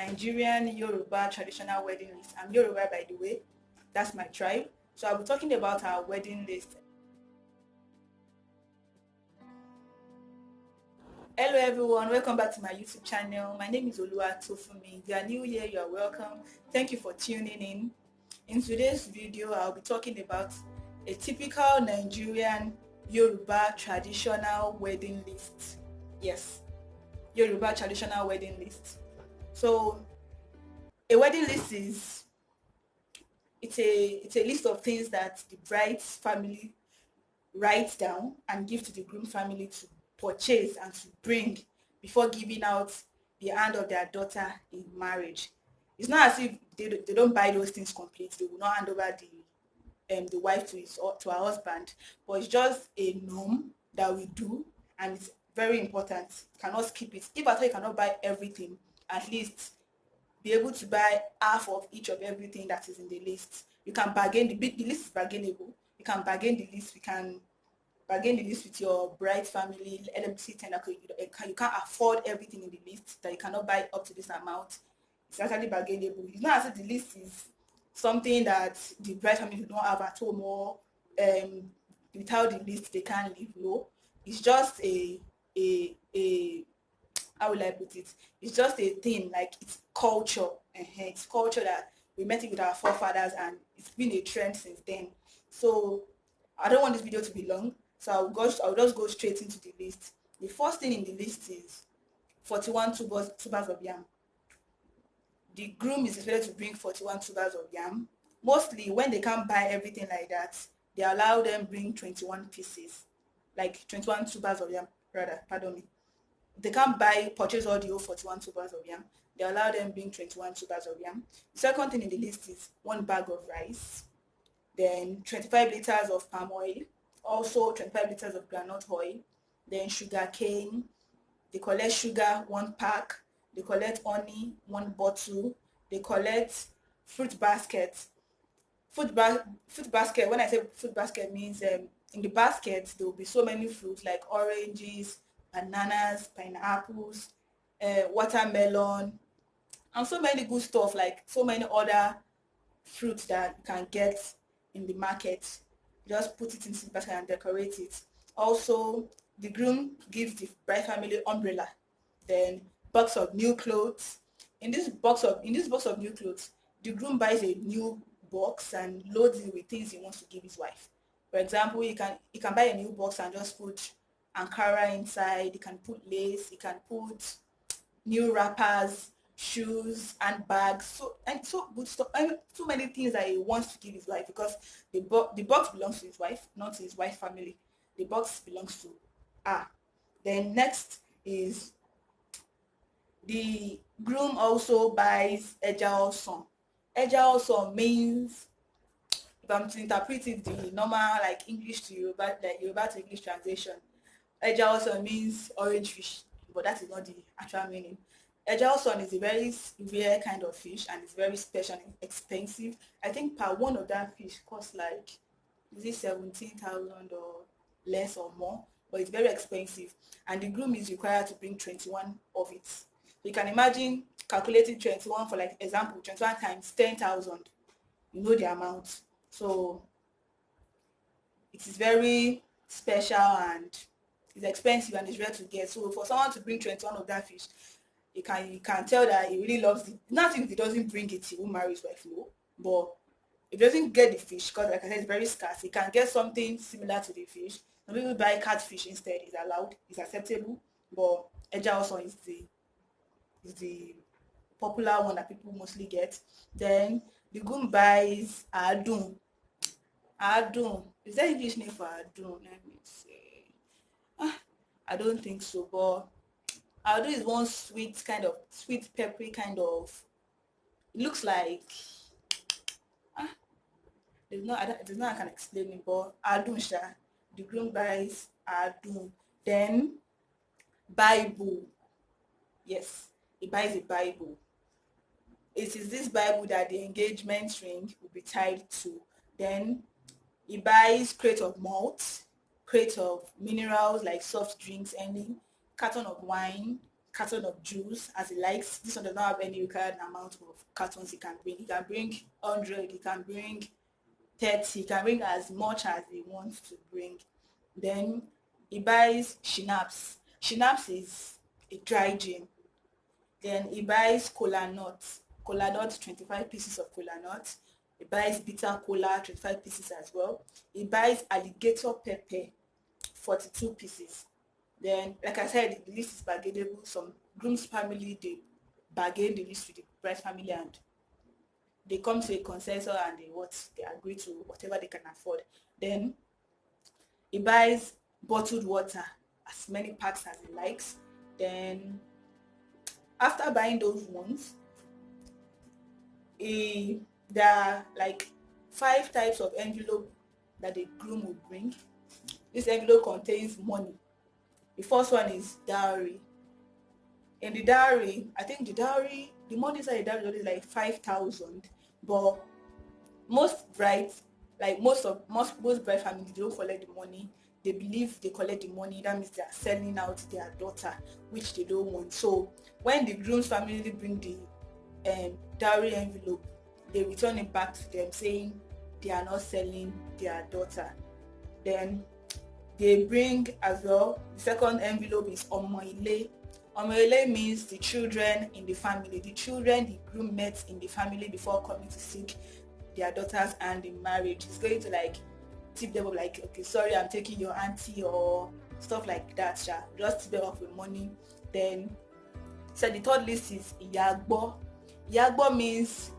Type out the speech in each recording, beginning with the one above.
Nigerian Yoruba traditional wedding list. I'm Yoruba, by the way. That's my tribe. So I'll be talking about our wedding list. Hello everyone, welcome back to my YouTube channel. My name is Nejooluwatofunmi. If you are new here, you are welcome. Thank you for tuning in. In today's video, I'll be talking about a typical Nigerian Yoruba traditional wedding list. Yes, Yoruba traditional wedding list. So a wedding list is it's a list of things that the bride's family writes down and give to the groom family to purchase and to bring before giving out the hand of their daughter in marriage. It's not as if they don't buy those things complete. They will not hand over the wife to her husband, but it's just a norm that we do, and it's very important. You cannot skip it. If at all you cannot buy everything, at least be able to buy half of each of everything that is in the list. You can bargain. The list is bargainable. You can bargain the list. You can bargain the list with your bride family. Let them see that you can't afford everything in the list, that you cannot buy up to this amount. It's actually bargainable. It's not as if the list is something that the bride family do not have at home, or without the list they can't live. No, it's just a how will I put it? It's just a thing, like it's culture. It's culture that we met it with our forefathers, and it's been a trend since then. So I don't want this video to be long, so I'll just go straight into the list. The first thing in the list is 41 tubers of yam. The groom is expected to bring 41 tubers of yam. Mostly when they can't buy everything like that, they allow them bring 21 pieces, like 21 tubers of yam, rather, pardon me. They can't purchase all the whole 41 tubers of yam. They allow them bring 21 tubers of yam. The second thing in the list is 1 bag of rice, then 25 liters of palm oil, also 25 liters of groundnut oil, then sugar cane. They collect sugar, 1 pack. They collect honey, 1 bottle. They collect fruit basket. Fruit basket, when I say fruit basket, means in the basket there will be so many fruits like oranges, bananas, pineapples, watermelon, and so many good stuff, like so many other fruits that you can get in the market. Just put it into the basket and decorate it. Also, the groom gives the bride family umbrella, then box of new clothes. In this box of new clothes, the groom buys a new box and loads it with things he wants to give his wife. For example, you can buy a new box and just put ankara inside. You can put lace. You can put new wrappers, shoes, and bags. So good stuff. So many things that he wants to give his wife, because the box belongs to his wife, not to his wife's family. The box belongs to her. Then next is the groom also buys ejaoson. Ejaoson means, if I'm to interpret it the normal, like English to Yoruba, like Yoruba to English translation, ejaoson means orange fish, but that is not the actual meaning. Ejaoson is a very rare kind of fish, and it's very special and expensive. I think per one of that fish costs like, is it 17,000 or less or more? But it's very expensive, and the groom is required to bring 21 of it. So you can imagine calculating 21, for like example, 21 times 10,000. You know the amount. So it is very special, and it's expensive, and it's rare to get. So for someone to bring 21 of that fish, you can tell that he really loves it. Not if he doesn't bring it, he won't marry his wife, no. But if he doesn't get the fish, because like I said, it's very scarce, he can get something similar to the fish. Some people buy catfish instead. It's allowed, it's acceptable. But eja also is the popular one that people mostly get. Then the groom buys adun. Adun. Is there English name for adun? Let me say. I don't think so, but adun is one sweet peppery kind of. It looks like, there's no I can explain it, but adun sha. The groom buys adun. Then Bible. Yes, he buys a Bible. It is this Bible that the engagement ring will be tied to. Then he buys crate of malt, crate of minerals like soft drinks, any carton of wine, carton of juice as he likes. This one does not have any required amount of cartons he can bring. He can bring 100, he can bring 30, he can bring as much as he wants to bring. Then he buys schnapps. Schnapps is a dry gin. Then he buys cola nuts. Cola nuts, 25 pieces of cola nuts. He buys bitter cola, 25 pieces as well. He buys alligator pepper, 42 pieces. Then, like I said, the list is bargainable. Some groom's family, they bargain the list with the bride family and they come to a consensus and they agree to whatever they can afford. Then he buys bottled water, as many packs as he likes. Then after buying those ones, there are like 5 types of envelope that the groom will bring. This envelope contains money. The first one is dowry. In the dowry, I think the money inside the dowry is like 5,000, but most brides, like most bride families, they don't collect the money. They believe they collect the money, that means they are selling out their daughter, which they don't want. So when the groom's family bring the dowry envelope, they return it back to them saying they are not selling their daughter. Then they bring as well, the second envelope is omoile. Omoile means the children in the family, the children the groom met in the family before coming to seek their daughter's hand in marriage. It's going to like tip them up like, okay, sorry, I'm taking your auntie or stuff like that. Just tip them up with money. Then so the third list is IYAWO. IYAWO means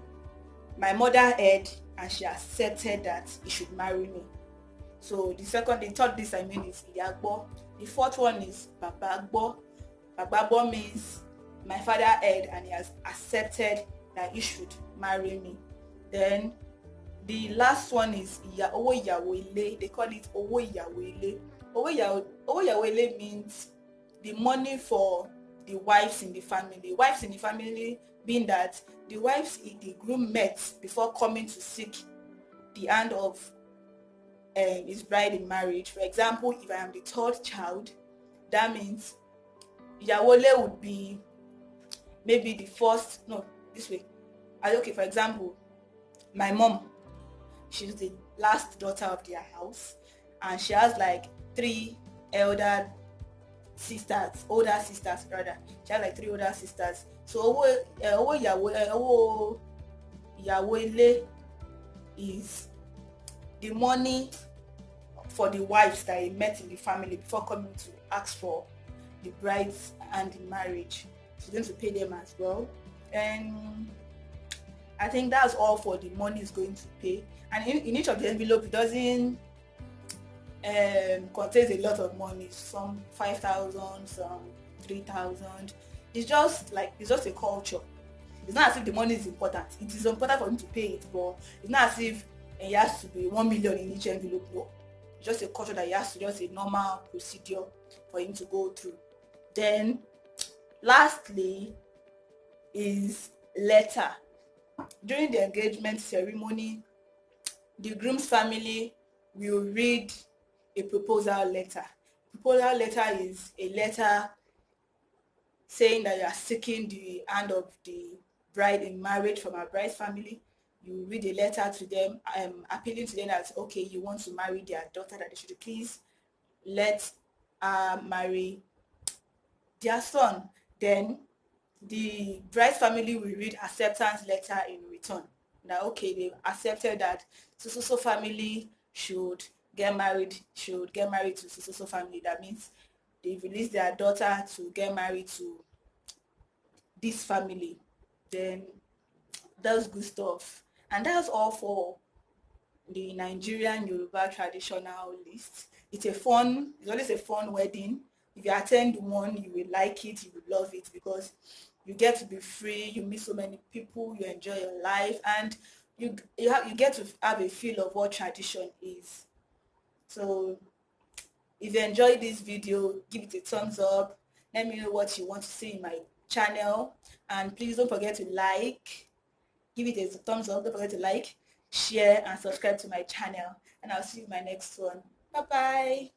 my mother heard and she accepted that he should marry me. So the third list I mean is IYAWO. The fourth one is babagbo. Babagbo means my father heard and he has accepted that he should marry me. Then the last one is IYAWO. They call it IYAWO. IYAWO means the money for the wives in the family. Wives in the family being that the wives the groom met before coming to seek the hand of his bride in marriage. For example, if I am the third child, that means Yawole would be maybe the first, no, this way. Okay, for example, my mom, she's the last daughter of their house, and she has like 3 older sisters rather. She has like 3 older sisters. So Yawole is the money for the wives that he met in the family before coming to ask for the bride's hand in marriage. She's going to pay them as well. And I think that's all for the money is going to pay. And in each of the envelope, it doesn't contains a lot of money. Some 5,000, some 3,000. It's just a culture. It's not as if the money is important. It is important for him to pay it, but it's not as if it has to be 1 million in each envelope. No. It's just a culture that he has to just a normal procedure for him to go through. Then lastly is letter. During the engagement ceremony, the groom's family will read a proposal letter. Proposal letter is a letter saying that you are seeking the hand of the bride in marriage from our bride's family. You read a letter to them, appealing to them that, okay, you want to marry their daughter, that they should please let marry their son. Then the bride's family will read acceptance letter in return. Now, okay, they accepted that so family should get married to so family. That means they release their daughter to get married to this family. Then that's good stuff. And that's all for the Nigerian Yoruba traditional list. It's always a fun wedding. If you attend one, you will like it, you will love it, because you get to be free, you meet so many people, you enjoy your life, and you get to have a feel of what tradition is. So if you enjoyed this video, give it a thumbs up. Let me know what you want to see in my channel, and please don't forget to give it a thumbs up. Don't forget to like, share, and subscribe to my channel, and I'll see you in my next one. Bye bye.